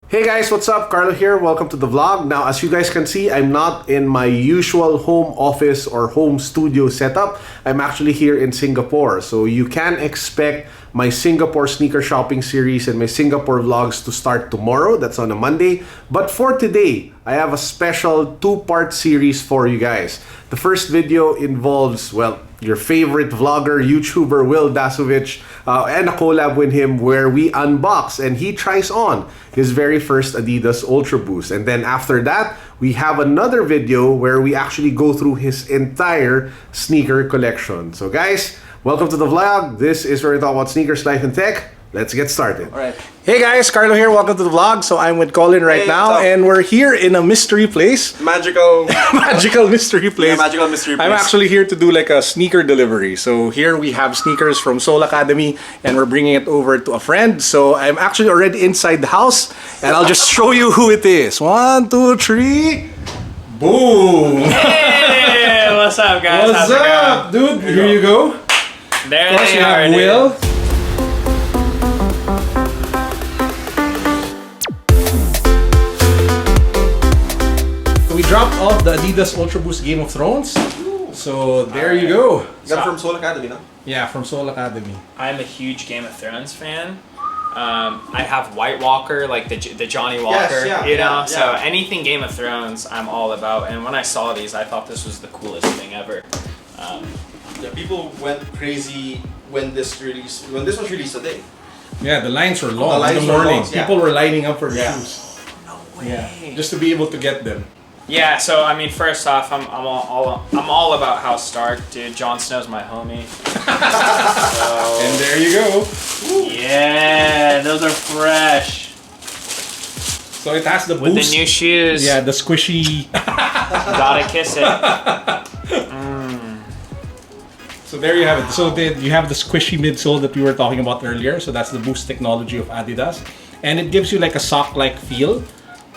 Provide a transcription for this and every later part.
Hey guys, what's up? Carlo here. Welcome to the vlog. Now, as you guys can see, I'm not in my usual home office or home studio setup. I'm actually here in Singapore. So you can expect my Singapore sneaker shopping series and my Singapore vlogs to start tomorrow. That's on a Monday. But for today, I have a special two-part series for you guys. The first video involves, well, your favorite vlogger, YouTuber, Wil Dasovich, and a collab with him where we unbox and he tries on his very first ADIDAS Ultra Boost. And then after that, we have another video where we actually go through his entire sneaker collection. So guys, welcome to the vlog. This is where we talk about sneakers, life, and tech. Let's get started. All right. Hey guys, Carlo here. Welcome to the vlog. So I'm with Colin right now, and we're here in a mystery place. Magical mystery place. Yeah, magical mystery place. I'm actually here to do like a sneaker delivery. So here we have sneakers from Seoul Academy, and we're bringing it over to a friend. So I'm actually already inside the house, and I'll just show you who it is. 1, 2, 3. Boom! Hey, what's up, guys? What's up, dude? Here you go. There Of course, they you are, have dude. Will. We dropped off the ADIDAS Ultra Boost Game of Thrones. So there you go. You got it from Seoul Academy, no? Yeah, from Seoul Academy. I'm a huge Game of Thrones fan. I have White Walker, like the Johnny Walker, yeah, you know? yeah. So anything Game of Thrones, I'm all about. And when I saw these, I thought this was the coolest thing ever. Yeah, people went crazy when this was released today. Yeah, the lines were long The lines in the were morning. long, yeah. People were lining up for the Yeah. shoes. No way. Yeah, just to be able to get them. Yeah, so I mean, first off, I'm all about House Stark, dude. Jon Snow's my homie. And there you go. Yeah, those are fresh. So it has the With boost. the new shoes. Yeah, the squishy. Gotta kiss it. So there you have it. So you have the squishy midsole that we were talking about earlier. So that's the boost technology of ADIDAS. And it gives you like a sock-like feel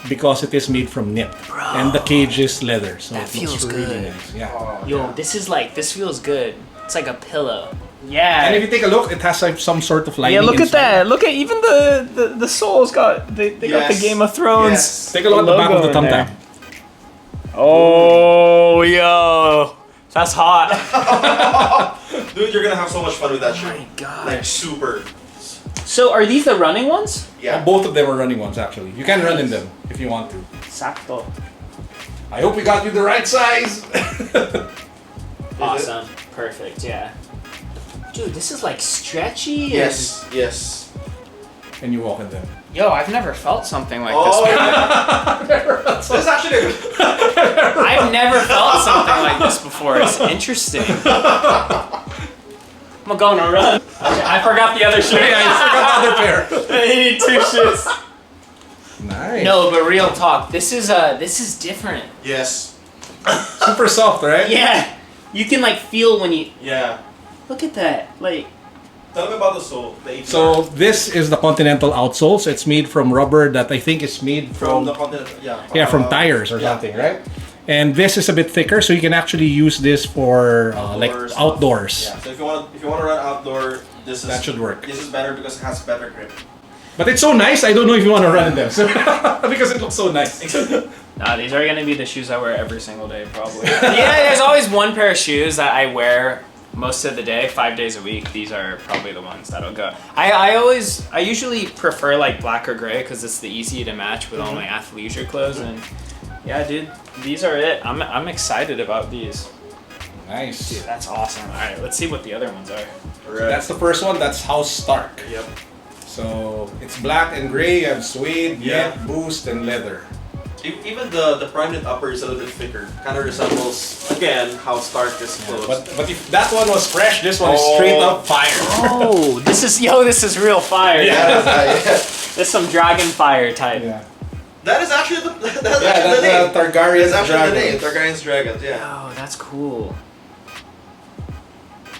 because it is made from knit. Bro. And the cage is leather. So That it looks feels really good. nice. Yeah. Yo, this feels good. It's like a pillow. Yeah. And if you take a look, it has like some sort of lining Yeah, look at inside. that. Look at even the soles got they got the Yes. Game of Thrones. Yes. Take a look at the back of logo the in thumb there. tag. Oh, yo. That's hot. Dude, you're gonna have so much fun with that Oh shirt. my gosh. Like super. So are these the running ones? Yeah. Both of them are running ones actually. You can run in them if you want to. Exacto. I hope we got you the right size. Awesome. Perfect, yeah. Dude, this is like stretchy. Yes. Yes. And you walk in them. Yo, I've never felt something like Oh, this yeah. before. This is actually I've never felt something like this before. It's interesting. I'm going to run. I forgot the other shoe. I forgot the other pair. I need 2 shoes. Nice. No, but real talk. This is different. Yes. Super soft, right? Yeah. You can like feel when you Yeah. look at that. Like Tell me about the sole. The APR. So this is the Continental outsole. So it's made from rubber that I think is made from from the continent. Yeah. from tires or yeah. something, right? And this is a bit thicker, so you can actually use this for like Outdoor stuff. outdoors. Yeah. So if you want to run outdoor, That should work. This is better because it has better grip. But it's so nice. I don't know if you want to run in them because it looks so nice. nah, these are gonna be the shoes I wear every single day, probably. Yeah, there's always one pair of shoes that I wear most of the day, 5 days a week. These are probably the ones that'll go. I usually prefer like black or gray because it's the easy to match with all my athleisure clothes. And yeah, dude, these are it. I'm excited about these. Nice. Dude, that's awesome. All right, let's see what the other ones are. So that's the first one. That's House Stark. Yep. So it's black and gray. You have suede, Yeah. knit, boost, and leather. Even the prime knit upper is a little bit thicker. Kind of resembles again how Stark is closed. But if that one was fresh, this one is straight up fire. Oh, this is real fire. yeah. This some dragon fire type. Yeah. That is actually the Yeah, the that's name. Targaryen's That's actually the name. dragons. Targaryen's dragons. Yeah. Oh, that's cool.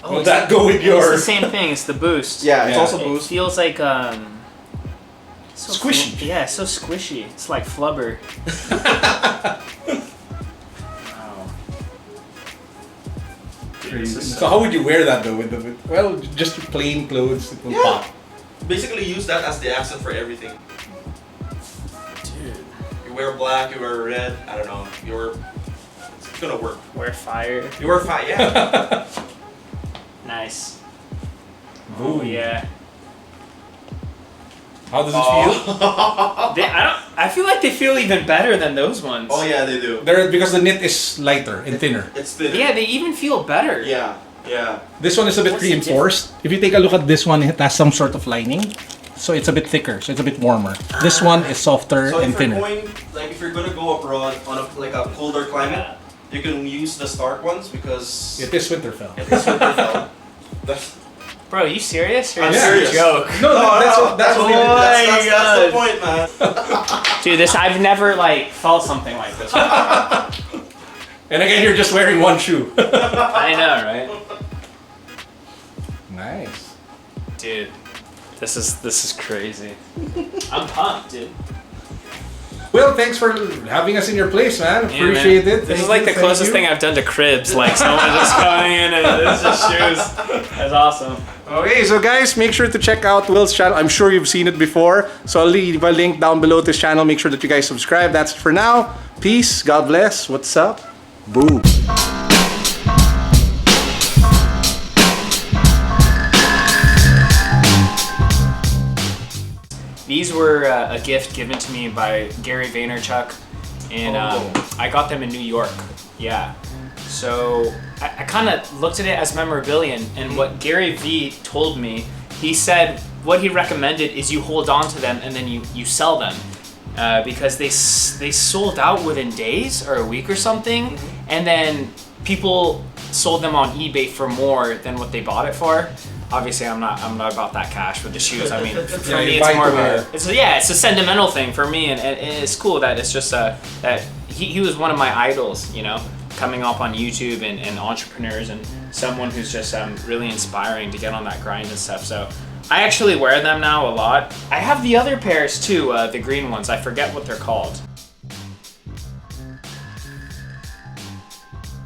Oh, Will it's that go with It's your the same thing. It's the boost. Yeah. It's Yeah. also It boost. feels like so Squishy. Yeah, it's so squishy. It's like flubber. Wow. Crazy. So how would you wear that though? Well, just plain clothes. It will Yeah. pop. Basically, use that as the accent for everything. You wear black, you wear red. I don't know. It's gonna work. Wear fire. You wear fire, yeah. Nice. Ooh. Oh yeah. How does it feel? I feel like they feel even better than those ones. Oh yeah, they do. Because the knit is lighter and thinner. It's thinner. Yeah, they even feel better. Yeah, yeah. This one is a bit What's the reinforced. If you take a look at this one, it has some sort of lining. So it's a bit thicker, so it's a bit warmer. This one is softer So and if you're thinner. going, like if you're gonna go abroad on a colder climate, you can use the Stark ones because It is Winterfell. it is Winterfell. That's Bro, you serious? Or I'm is this serious. a joke? No, that's what Oh my that's the God. point, man. Dude, I've never like felt something like this. And again, you're just wearing one shoe. I know, right? Nice. Dude, this is crazy. I'm pumped, dude. Well, thanks for having us in your place, man. Yeah, Appreciate man. it. This is like the closest thing I've done to cribs. Like someone just coming in and this is just shoes. That's awesome. Okay, so guys, make sure to check out Wil's channel. I'm sure you've seen it before. So I'll leave a link down below to his channel. Make sure that you guys subscribe. That's it for now. Peace. God bless. What's up? Boom. These were a gift given to me by Gary Vaynerchuk, and I got them in New York. Yeah. So I kind of looked at it as memorabilia, and what Gary V told me, he said what he recommended is you hold on to them and then you sell them because they sold out within days or a week or something, and then people sold them on eBay for more than what they bought it for. Obviously, I'm not about that cash with the shoes. I mean, for Yeah, me, you it's buy more to of wear. it's a sentimental thing for me, and it's cool that it's just that he was one of my idols, you know, coming up on YouTube and entrepreneurs and someone who's just really inspiring to get on that grind and stuff. So I actually wear them now a lot. I have the other pairs too, the green ones. I forget what they're called.